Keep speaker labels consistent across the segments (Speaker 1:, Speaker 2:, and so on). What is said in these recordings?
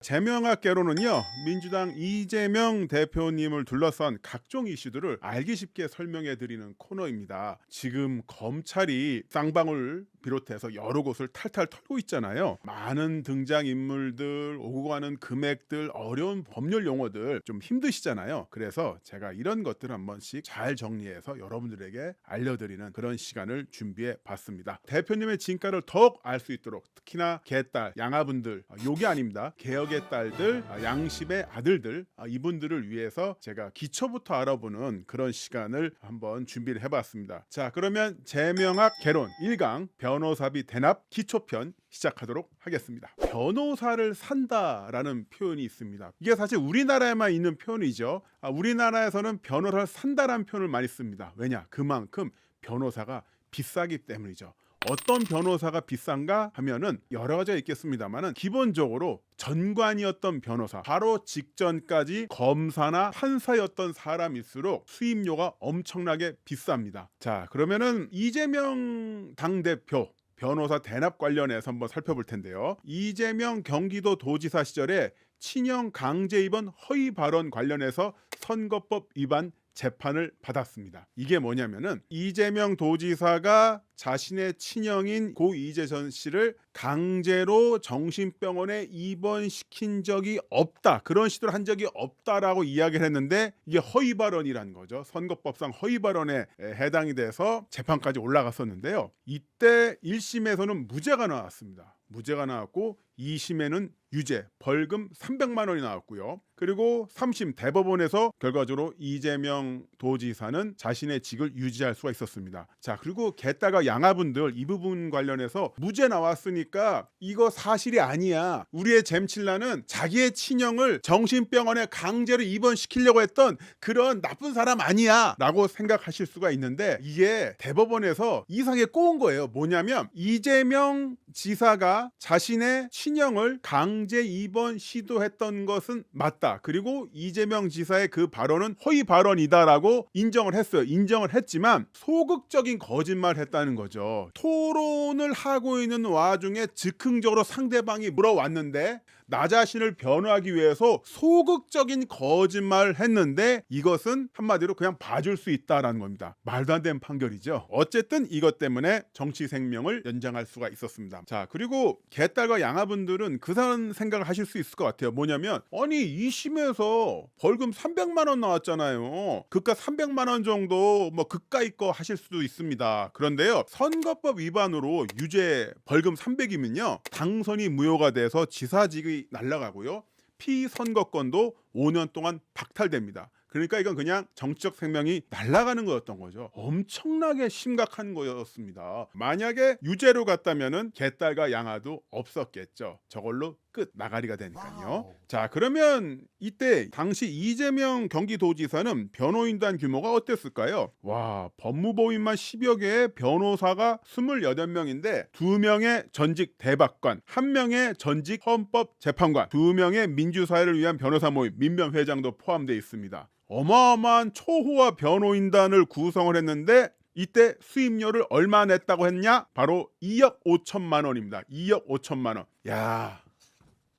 Speaker 1: 제명학개론은요, 민주당 이재명 대표님을 둘러싼 각종 이슈들을 알기 쉽게 설명해 드리는 코너입니다. 지금 검찰이 쌍방울 비롯해서 여러 곳을 탈탈 털고 있잖아요. 많은 등장인물들, 오고 가는 금액들, 어려운 법률 용어들 좀 힘드시잖아요. 그래서 제가 이런 것들 한 번씩 잘 정리해서 여러분들에게 알려드리는 그런 시간을 준비해 봤습니다. 대표님의 진가를 더욱 알 수 있도록, 특히나 개딸, 양아분들, 욕이 아닙니다. 개혁의 딸들, 양심의 아들들, 이분들을 위해서 제가 기초부터 알아보는 그런 시간을 한번 준비를 해봤습니다. 자, 그러면 제명학 개론 1강 변호사비 대납 기초편 시작하도록 하겠습니다. 변호사를 산다라는 표현이 있습니다. 이게 사실 우리나라에만 있는 표현이죠. 우리나라에서는 변호사를 산다라는 표현을 많이 씁니다. 왜냐? 그만큼 변호사가 비싸기 때문이죠. 어떤 변호사가 비싼가 하면은 여러 가지가 있겠습니다만은 기본적으로 전관이었던 변호사, 바로 직전까지 검사나 판사였던 사람일수록 수임료가 엄청나게 비쌉니다. 자, 그러면은 이재명 당대표 변호사 대납 관련해서 한번 살펴볼 텐데요. 이재명 경기도도지사 시절에 친형 강제 입원 허위 발언 관련해서 선거법 위반 재판을 받았습니다. 이게 뭐냐면은 이재명 도지사가 자신의 친형인 고 이재선 씨를 강제로 정신병원에 입원시킨 적이 없다, 그런 시도를 한 적이 없다라고 이야기를 했는데 이게 허위 발언이라는 거죠. 선거법상 허위 발언에 해당이 돼서 재판까지 올라갔었는데요. 이때 1심에서는 무죄가 나왔습니다. 무죄가 나왔고 2심에는 유죄, 벌금 300만 원이 나왔고요. 그리고 3심 대법원에서 결과적으로 이재명 도지사는 자신의 직을 유지할 수가 있었습니다. 자, 그리고 개딸과 양아분들 이 부분 관련해서 무죄 나왔으니까 이거 사실이 아니야, 우리의 잼칠라는 자기의 친형을 정신병원에 강제로 입원시키려고 했던 그런 나쁜 사람 아니야 라고 생각하실 수가 있는데, 이게 대법원에서 이상하게 꼬은 거예요. 뭐냐면 이재명 지사가 자신의 친형을 강제 입원 시도했던 것은 맞다, 그리고 이재명 지사의 그 발언은 허위 발언이다라고 인정을 했어요. 인정을 했지만 소극적인 거짓말을 했다는 거죠. 토론을 하고 있는 와중에 즉흥적으로 상대방이 물어왔는데 나 자신을 변호하기 위해서 소극적인 거짓말을 했는데 이것은 한마디로 그냥 봐줄 수 있다라는 겁니다. 말도 안 되는 판결이죠. 어쨌든 이것 때문에 정치 생명을 연장할 수가 있었습니다. 자, 그리고 개딸과 양아분들은 그런 생각을 하실 수 있을 것 같아요. 뭐냐면 아니 2심에서 벌금 300만 원 나왔잖아요. 그깟 300만 원 정도 뭐 그까이 거 하실 수도 있습니다. 그런데요, 선거법 위반으로 유죄 벌금 300이면요 당선이 무효가 돼서 지사직이 날아가고요, 피선거권도 5년 동안 박탈됩니다. 그러니까 이건 그냥 정치적 생명이 날아가는 거였던 거죠. 엄청나게 심각한 거였습니다. 만약에 유죄로 갔다면은 개딸과 양아도 없었겠죠. 저걸로 끝, 나가리가 되니까요. 자, 그러면 이때 당시 이재명 경기도지사는 변호인단 규모가 어땠을까요? 와, 법무법인만 10여 개의 변호사가 28명인데 2명의 전직 대법관, 1명의 전직 헌법재판관, 2명의 민주사회를 위한 변호사 모임 민변회장도 포함되어 있습니다. 어마어마한 초호화 변호인단을 구성을 했는데 이때 수임료를 얼마 냈다고 했냐? 바로 2억 5천만 원입니다. 2억 5천만 원. 야,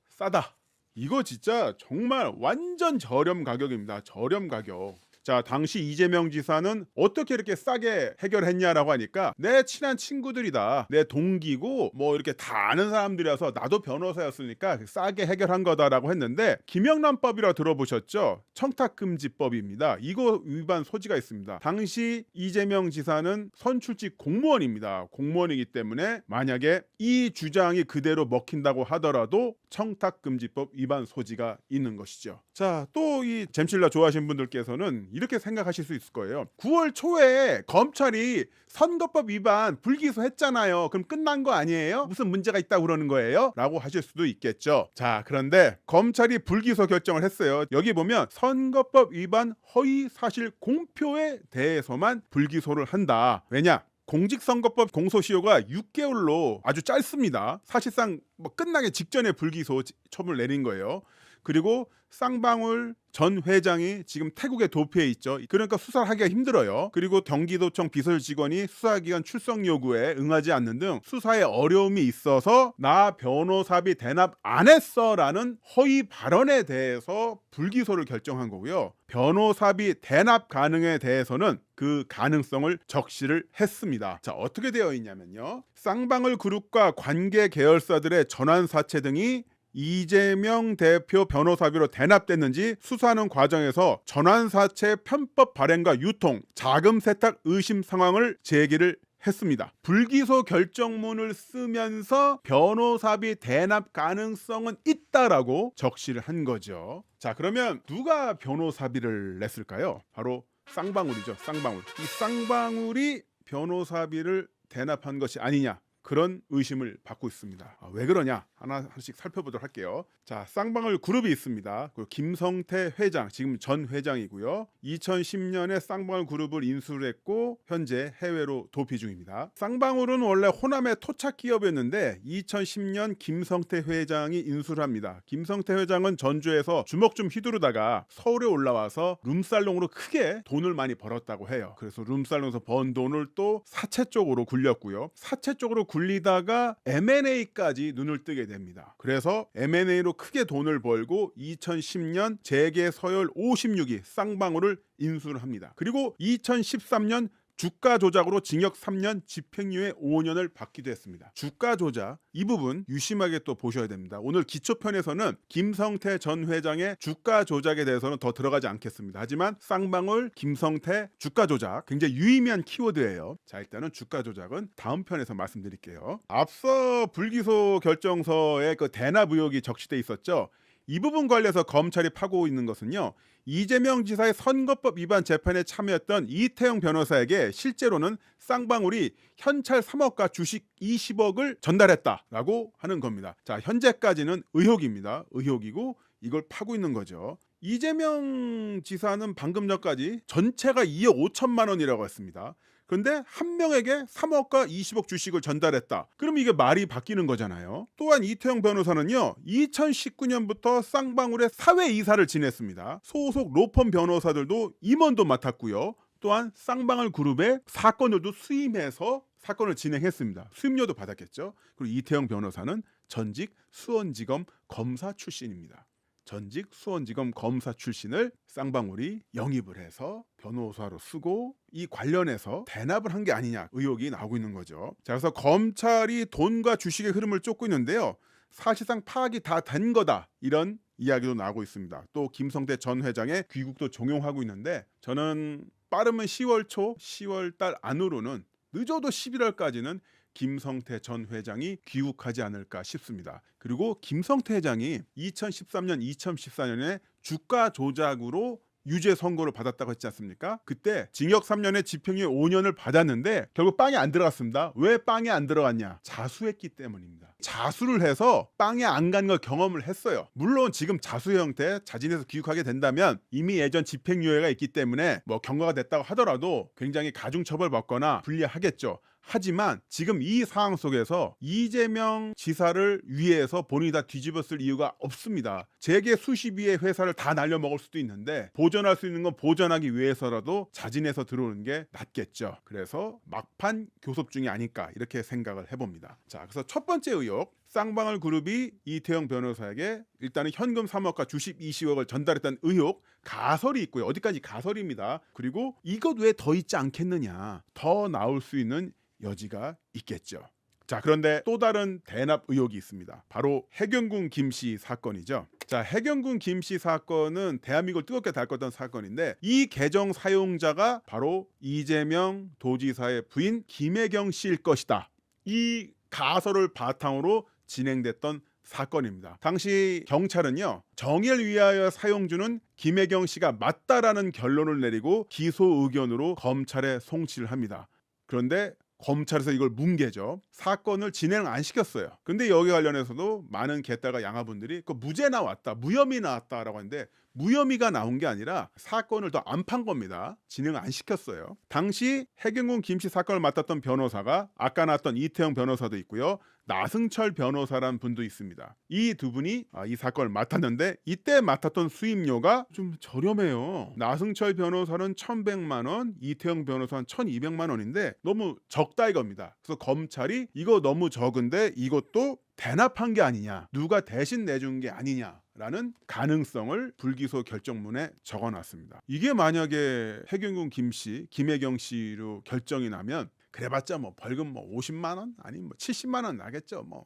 Speaker 1: 싸다. 이거 진짜 정말 완전 저렴 가격입니다. 저렴 가격. 자, 당시 이재명 지사는 어떻게 이렇게 싸게 해결했냐라고 하니까 내 친한 친구들이다, 내 동기고 뭐 이렇게 다 아는 사람들이라서 나도 변호사였으니까 싸게 해결한 거다라고 했는데, 김영란법이라 들어보셨죠? 청탁금지법입니다. 이거 위반 소지가 있습니다. 당시 이재명 지사는 선출직 공무원입니다. 공무원이기 때문에 만약에 이 주장이 그대로 먹힌다고 하더라도 청탁금지법 위반 소지가 있는 것이죠. 자, 또 이 잼실라 좋아하시는 분들께서는 이렇게 생각하실 수 있을 거예요. 9월 초에 검찰이 선거법 위반 불기소했잖아요. 그럼 끝난 거 아니에요? 무슨 문제가 있다고 그러는 거예요? 라고 하실 수도 있겠죠. 자, 그런데 검찰이 불기소 결정을 했어요. 여기 보면 선거법 위반 허위 사실 공표에 대해서만 불기소를 한다. 왜냐? 공직선거법 공소시효가 6개월로 아주 짧습니다. 사실상 뭐 끝나기 직전에 불기소 처분을 내린 거예요. 그리고 쌍방울 전 회장이 지금 태국에 도피해 있죠. 그러니까 수사를 하기가 힘들어요. 그리고 경기도청 비서실 직원이 수사기관 출석 요구에 응하지 않는 등 수사에 어려움이 있어서 나 변호사비 대납 안 했어라는 허위 발언에 대해서 불기소를 결정한 거고요. 변호사비 대납 가능에 대해서는 그 가능성을 적시를 했습니다. 자, 어떻게 되어 있냐면요. 쌍방울 그룹과 관계 계열사들의 전환 사채 등이 이재명 대표 변호사비로 대납됐는지 수사하는 과정에서 전환사채 편법 발행과 유통, 자금 세탁 의심 상황을 제기를 했습니다. 불기소 결정문을 쓰면서 변호사비 대납 가능성은 있다라고 적시를 한 거죠. 자, 그러면 누가 변호사비를 냈을까요? 바로 쌍방울이죠. 쌍방울. 이 쌍방울이 변호사비를 대납한 것이 아니냐, 그런 의심을 받고 있습니다. 왜 그러냐? 하나씩 살펴보도록 할게요. 자, 쌍방울 그룹이 있습니다. 그리고 김성태 회장, 지금 전 회장이고요. 2010년에 쌍방울 그룹을 인수를 했고 현재 해외로 도피 중입니다. 쌍방울은 원래 호남의 토착 기업이었는데 2010년 김성태 회장이 인수를 합니다. 김성태 회장은 전주에서 주먹 좀 휘두르다가 서울에 올라와서 룸살롱으로 크게 돈을 많이 벌었다고 해요. 그래서 룸살롱에서 번 돈을 또 사채 쪽으로 굴렸고요. 사채 쪽으로 굴리다가 M&A까지 눈을 뜨게 됩니다. 그래서 M&A로 크게 돈을 벌고 2010년 재계 서열 56위 쌍방울을 인수를 합니다. 그리고 2013년 주가 조작으로 징역 3년, 집행유예 5년을 받기도 했습니다. 주가 조작, 이 부분 유심하게 또 보셔야 됩니다. 오늘 기초편에서는 김성태 전 회장의 주가 조작에 대해서는 더 들어가지 않겠습니다. 하지만 쌍방울, 김성태, 주가 조작 굉장히 유의미한 키워드예요. 자, 일단은 주가 조작은 다음 편에서 말씀드릴게요. 앞서 불기소 결정서에 그 대납 의혹이 적시돼 있었죠. 이 부분 관련해서 검찰이 파고 있는 것은요. 이재명 지사의 선거법 위반 재판에 참여했던 이태영 변호사에게 실제로는 쌍방울이 현찰 3억과 주식 20억을 전달했다라고 하는 겁니다. 자, 현재까지는 의혹입니다. 의혹이고 이걸 파고 있는 거죠. 이재명 지사는 방금 전까지 전체가 2억 5천만 원이라고 했습니다. 그런데 한 명에게 3억과 20억 주식을 전달했다. 그럼 이게 말이 바뀌는 거잖아요. 또한 이태영 변호사는요. 2019년부터 쌍방울의 사회이사를 지냈습니다. 소속 로펌 변호사들도 임원도 맡았고요. 또한 쌍방울 그룹의 사건들도 수임해서 사건을 진행했습니다. 수임료도 받았겠죠. 그리고 이태영 변호사는 전직 수원지검 검사 출신입니다. 전직 수원지검 검사 출신을 쌍방울이 영입을 해서 변호사로 쓰고 이 관련해서 대납을 한 게 아니냐 의혹이 나오고 있는 거죠. 자, 그래서 검찰이 돈과 주식의 흐름을 쫓고 있는데요. 사실상 파악이 다 된 거다, 이런 이야기도 나오고 있습니다. 또 김성태 전 회장의 귀국도 종용하고 있는데 저는 빠르면 10월 초, 10월 달 안으로는 늦어도 11월까지는 김성태 전 회장이 귀국하지 않을까 싶습니다. 그리고 김성태 회장이 2013년, 2014년에 주가 조작으로 유죄 선고를 받았다고 했지 않습니까? 그때 징역 3년에 집행유예 5년을 받았는데 결국 빵에 안 들어갔습니다. 왜 빵에 안 들어갔냐? 자수했기 때문입니다. 자수를 해서 빵에 안 간 걸 경험을 했어요. 물론 지금 자수 형태 자진해서 귀국하게 된다면 이미 예전 집행유예가 있기 때문에 뭐 경과가 됐다고 하더라도 굉장히 가중처벌 받거나 불리하겠죠. 하지만 지금 이 상황 속에서 이재명 지사를 위해서 본인이 다 뒤집었을 이유가 없습니다. 재계 수십 위의 회사를 다 날려먹을 수도 있는데 보전할 수 있는 건 보전하기 위해서라도 자진해서 들어오는 게 낫겠죠. 그래서 막판 교섭 중이 아닐까 이렇게 생각을 해봅니다. 자, 그래서 첫 번째 의혹, 쌍방울 그룹이 이태영 변호사에게 일단은 현금 3억과 주식 20억을 전달했다는 의혹, 가설이 있고요. 어디까지 가설입니다. 그리고 이것 외에 더 있지 않겠느냐, 더 나올 수 있는 여지가 있겠죠. 자, 그런데 또 다른 대납 의혹이 있습니다. 바로 해경군 김씨 사건이죠. 자, 해경군 김씨 사건은 대한민국을 뜨겁게 달궜던 사건인데 이 계정 사용자가 바로 이재명 도지사의 부인 김혜경 씨일 것이다. 이 가설을 바탕으로 진행됐던 사건입니다. 당시 경찰은요, 정의를 위하여 사용주는 김혜경 씨가 맞다라는 결론을 내리고 기소 의견으로 검찰에 송치를 합니다. 그런데 검찰에서 이걸 뭉개죠. 사건을 진행을 안 시켰어요. 근데 여기 관련해서도 많은 개딸과 양아분들이 그 무죄 나왔다, 무혐의 나왔다라고 하는데 무혐의가 나온 게 아니라 사건을 더 안 판 겁니다. 진행 안 시켰어요. 당시 해경군 김씨 사건을 맡았던 변호사가 아까 나왔던 이태영 변호사도 있고요. 나승철 변호사란 분도 있습니다. 이 두 분이 이 사건을 맡았는데 이때 맡았던 수임료가 좀 저렴해요. 나승철 변호사는 1,100만 원, 이태영 변호사는 1,200만 원인데 너무 적다 이겁니다. 그래서 검찰이 이거 너무 적은데 이것도 대납한 게 아니냐, 누가 대신 내준 게 아니냐라는 가능성을 불기소 결정문에 적어놨습니다. 이게 만약에 해경군 김씨, 김혜경 씨로 결정이 나면 그래봤자 뭐 벌금 뭐 50만 원 아니면 뭐 70만 원 나겠죠. 뭐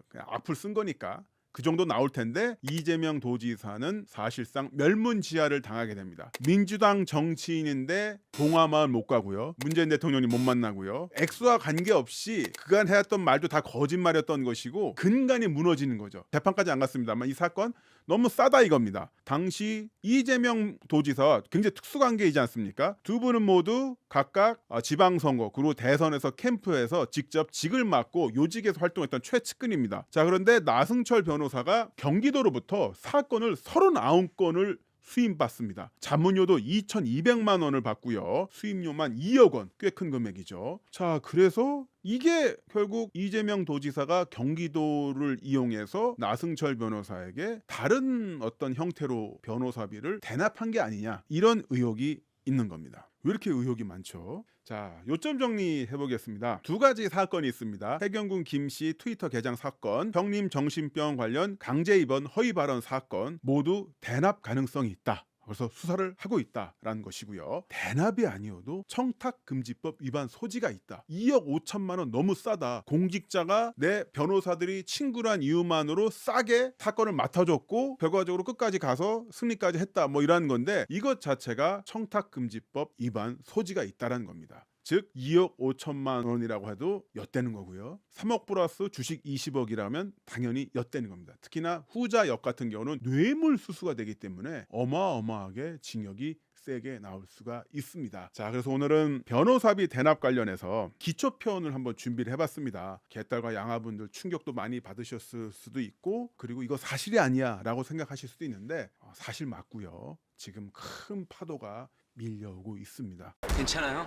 Speaker 1: 그냥 악플 쓴 거니까 그 정도 나올 텐데 이재명 도지사는 사실상 멸문지화를 당하게 됩니다. 민주당 정치인인데 봉화마을 못 가고요. 문재인 대통령이 못 만나고요. 액수와 관계없이 그간 해왔던 말도 다 거짓말이었던 것이고 근간이 무너지는 거죠. 재판까지 안 갔습니다만 이 사건 너무 싸다 이겁니다. 당시 이재명 도지사와 굉장히 특수관계이지 않습니까? 두 분은 모두 각각 지방선거 그리고 대선에서 캠프에서 직접 직을 맡고 요직에서 활동했던 최측근입니다. 자, 그런데 나승철 변호사가 경기도로부터 사건을 39건을 수임받습니다. 자문료도 2,200만 원을 받고요. 수임료만 2억 원, 꽤 큰 금액이죠. 자, 그래서 이게 결국 이재명 도지사가 경기도를 이용해서 나승철 변호사에게 다른 어떤 형태로 변호사비를 대납한 게 아니냐, 이런 의혹이 있는 겁니다. 왜 이렇게 의혹이 많죠? 자, 요점 정리해 보겠습니다. 두 가지 사건이 있습니다. 해경군 김씨 트위터 계정 사건, 형님 정신병 관련 강제 입원 허위 발언 사건, 모두 대납 가능성이 있다. 그래서 수사를 하고 있다라는 것이고요. 대납이 아니어도 청탁금지법 위반 소지가 있다. 2억 5천만 원 너무 싸다. 공직자가 내 변호사들이 친구란 이유만으로 싸게 사건을 맡아줬고 결과적으로 끝까지 가서 승리까지 했다. 뭐 이런 건데 이것 자체가 청탁금지법 위반 소지가 있다라는 겁니다. 즉 2억 5천만 원이라고 해도 엿되는 거고요. 3억 플러스 주식 20억이라면 당연히 엿되는 겁니다. 특히나 후자 역 같은 경우는 뇌물수수가 되기 때문에 어마어마하게 징역이 세게 나올 수가 있습니다. 자, 그래서 오늘은 변호사비 대납 관련해서 기초편을 한번 준비를 해봤습니다. 개딸과 양아분들 충격도 많이 받으셨을 수도 있고, 그리고 이거 사실이 아니야 라고 생각하실 수도 있는데 사실 맞고요. 지금 큰 파도가 밀려오고 있습니다.
Speaker 2: 괜찮아요?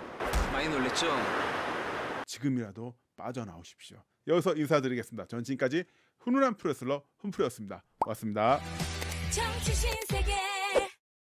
Speaker 2: 많이 놀랬죠?
Speaker 1: 지금이라도 빠져나오십시오. 여기서 인사드리겠습니다. 전 지금까지 훈훈한 프로레슬러 훈프로였습니다. 고맙습니다.
Speaker 3: 정치 신세계